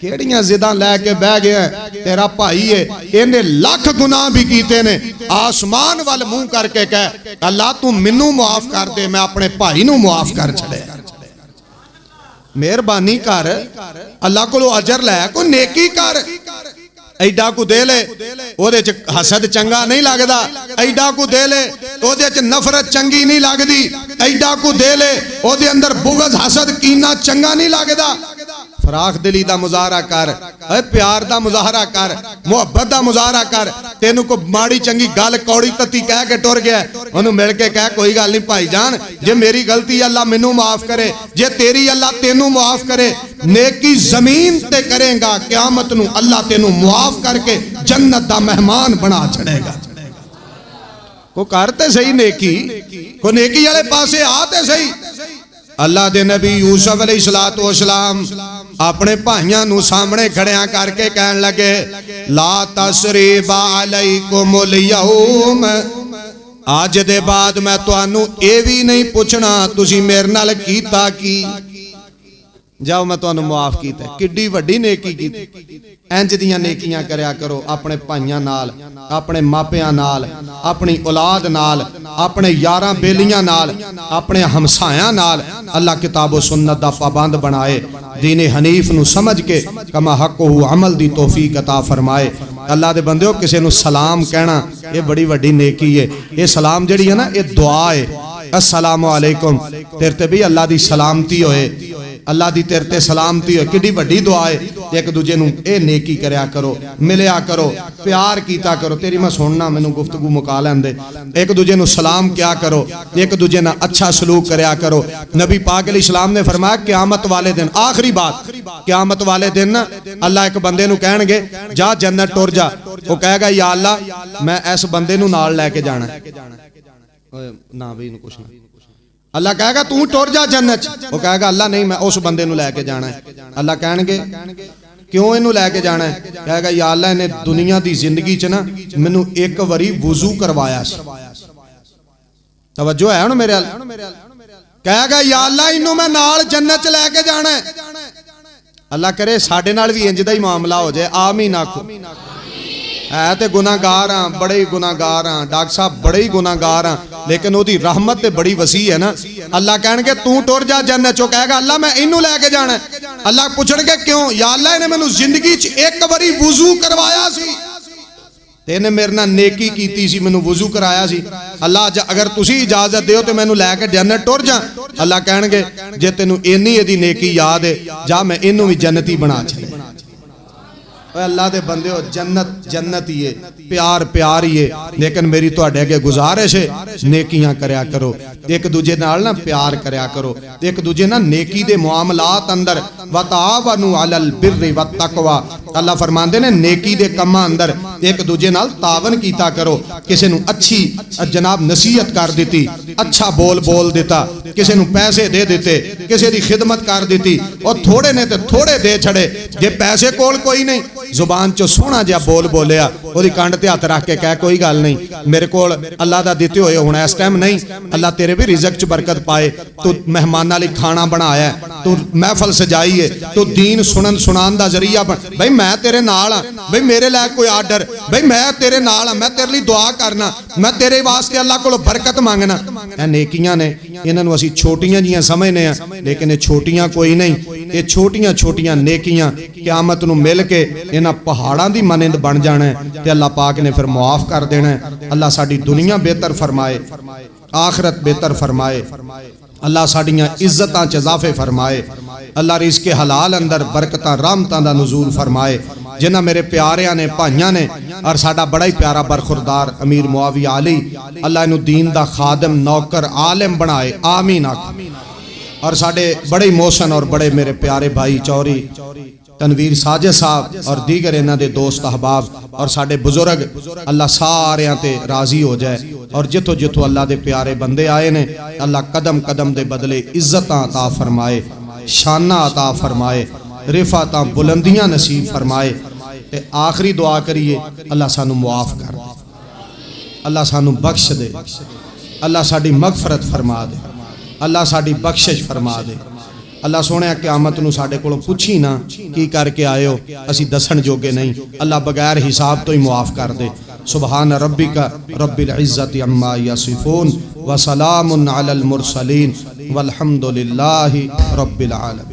केड़ियां जिदा लैके बह गया। तेरा भाई है, इन्हें लाख गुनाह भी कीते ने। आसमान वाल मुंह करके कह अल्लाह तू मैनू मुआफ कर दे, मैं अपने भाई नू मुआफ कर छड़े। मेहरबानी कर, अल्लाह कोलों अजर लै, कोई नेकी कर। ऐडा को दे ले ओदे च हसद चंगा नहीं लगदा, ऐडा को दे ले ओदे च नफरत चंगी नहीं लगदी, ऐडा को दे ले ओदे अंदर बुग़्ज़ हसद कीना चंगा नहीं लगदा। फराख दिली दा मुजाहरा कर, प्यार दा मुजाहरा कर, मुहब्बत दा मुजाहरा कर। तेनू को माड़ी चंगी गल कौड़ी तत्ती कह के टुर गया, ओनू मिल के कह कोई गल नहीं भाईजान, जे मेरी गलती अल्लाह मैनू माफ करे, जे तेरी अल्लाह तेनू माफ करे। नेकी जमीन ते करेगा, क़यामत नू अल्लाह तेनू मुआफ करके जन्नत दा मेहमान बना छड़ेगा। को करते सही नेकी, को नेकी वाले पासे आते सही। अल्लाह दे नबी यूसुफ अलैहिस्सलाम अपने भाइयों नू सामने खड़िया करके कहन लगे ला तसरीबा अलैकुमुल यौम, आज दे बाद मैं तुहानू ये भी नहीं पूछना तुसी मेरे नाल कीता की। जाओ मैं तुहानू मुआफ कीता। किड्डी वड्डी नेकी कीती। इंज दियां नेकियां करया करो अपने भाइयों नाल, अपने मापियां नाल, अपनी औलाद नाल। अपने यारां बेलियां नाल अपने हमसायां नाल अल्लाह किताब व सुन्नत दा पाबंद बनाए दीन हनीफ नू समझ के कमा हक अमल दी तौफीक अता फरमाए। अल्लाह दे बंदे किसी नू सलाम कहना ये बड़ी वड्डी नेकी है। ये सलाम जिहड़ी है ना ये दुआ है। अस्सलामु अलैकुम तेरे ते भी अल्लाह दी सलामती होए, अल्लाह दी तेरे ते सलामती होए, किड्डी वड्डी दुआ है। एक दूजे नू ए नेकी करया करो, मिलया करो, प्यार कीता करो। तेरी मैं सुनना मैनू गुफ्तगू मुका लैंदे। एक दूजे नू सलाम क्या करो, एक दूजे नाल अच्छा सलूक करया करो। नबी पाक अलैहि सलाम ने फरमाया क़यामत वाले दिन, आखिरी बात, क़यामत वाले दिन अल्लाह एक बंदे नू कहणगे जा जन्नत टुर जा। वो कहेगा या अल्लाह मैं इस बंदे नू नाल लैके जाना ना भी कुछ ना। अल्लाह कहेगा तू टुर जा जन्नत। वो कहेगा अल्लाह नहीं मैं उस बंदे नू लैके जाना है। अल्लाह कहणगे क्यों इनू लैके जाना है? कहेगा या अल्लाह इन्हें दुनिया की जिंदगी च ना मैनू एक बारी वुजू करवाया सी। तवज्जो है हुण मेरे अल? कहेगा या अल्लाह इनू मैं नाल जन्नत च लैके जाना है। अल्लाह करे साडे नाल भी इंज दा ही मामला हो जाए। आमीन आखो। है तो गुनाहगार हाँ, बड़े ही गुनाहगार हाँ डॉक्टर साहब, बड़े ही गुनाहगार हाँ, लेकिन ओदी रहमत ते बड़ी वसी है ना। अल्लाह कहणगे तू टुर जा जन्नत चो। कहेगा अल्लाह मैं इनू लैके जाना है। अल्लाह पुछणगे क्यों? या अल्लाह इन्हें मैनू जिंदगी च एक बारी वुजू करवाया सी ते इन्हें मेरे नाल नेकी कीती सी, मैनू वुजू कराया सी। अल्लाह अगर तुसी इजाजत दिओ तो मैनू लैके जन्नत टुर जा। अल्लाह कहणगे जे तेनू इन्नी इहदी नेकी याद है जा मैं इनू भी जन्नती बना छड़े। अल्लाह दे बंदे हो जन्नत जन्नत ही है, प्यार प्यार ही है। लेकिन मेरी तुहाडे अगे गुजारिश है नेकियां करया करो, एक दूजे नाल ना प्यार करया करो, एक दूजे ना नेकी दे मुआमलात अंदर वतावनु अलल बिर्रि वत तकवा। अल्लाह फरमांदे ने नेकी दे कम्मां अंदर एक दूजे नाल तावन कीता करो। किसी नू अच्छी जनाब नसीहत कर दी, अच्छा बोल बोल दिता, किसी नू पैसे दे दिते, किसी दी खिदमत कर दी। और थोड़े ने ते थोड़े दे छड़े। जे पैसे कोल कोई नहीं जुबान चो सोहना जिहा बोल बोलिया, ओदी कंड ते हथ रख के कह कोई गल नहीं मेरे कोल अल्लाह दा दिते होए हुण इस टाइम नहीं, अल्लाह तेरे भी रिज़्क च बरकत पाए। तू मेहमानां लई खाना बनाया, तू महफल सजाई है, तू दीन सुनन सुनान दा जरिया बन। भाई मैं तेरे नाल हां, भाई मेरे लै कोई आर्डर, भाई मैं तेरे नाल हां, मैं तेरे लिए दुआ करना, मैं तेरे वास्ते अल्लाह कोलों बरकत मंगना। ए नेकियां ने, इन्हां नूं असीं छोटियां जिहियां समझने आ, लेकिन ये छोटियां कोई नहीं। ये छोटियां छोटियां नेकियां क़यामत नूं मिल के इन्हां पहाड़ां दी मानंद बन जाना है ते अल्लाह पाक ने फिर मुआफ कर देना है। अल्लाह साडी दुनिया बेहतर फरमाए, आखिरत बेहतर फरमाए। अल्लाह साडियां इज्जतां च इजाफे फरमाए। अल्लाह रिज़्क़े हलाल अंदर बरकतां रहमतां दा नुज़ूल फरमाए। जिन्हां मेरे प्यारियां ने भाइयां ने और साडा बड़ा ही प्यारा बरखुरदार अमीर मुआविया अली, अल्लाह इनू दीन दा खादम नौकर आलिम बनाए। आमीन आख। और साडे बड़े मोहसन और बड़े मेरे प्यारे भाई चौरी तनवीर साजिद साहब और दीगर इन्हां दे दोस्त अहबाब और साडे बुजुर्ग, अल्लाह सारियां ते राजी हो जाए। और जिथों जिथों अल्लाह दे प्यारे बंदे आए ने अल्लाह कदम कदम दे बदले इज्जतां अता फरमाए, शाना अता फरमाए, रिफातां बुलंदियां नसीब फरमाए। ते आखिरी दुआ करिए अल्लाह सानू मुआफ कर दे, अल्लाह सानू बख्श दे, अल्लाह साडी मगफरत फरमा दे, अल्लाह साडी बख्शिश फरमा दे। अल्लाह सोने क़यामत नूं साडे कोलों पुछी ना की करके आए हो, असीं दसण जोगे नहीं। अल्लाह बगैर हिसाब तो ही मुआफ कर दे। सुबहान रब्बिका रब्बिल इज्जति अम्मा यसिफून व सलामुन अलल मुरसलीन वल्हम्दुलिल्लाहि रब्बिल आलमीन।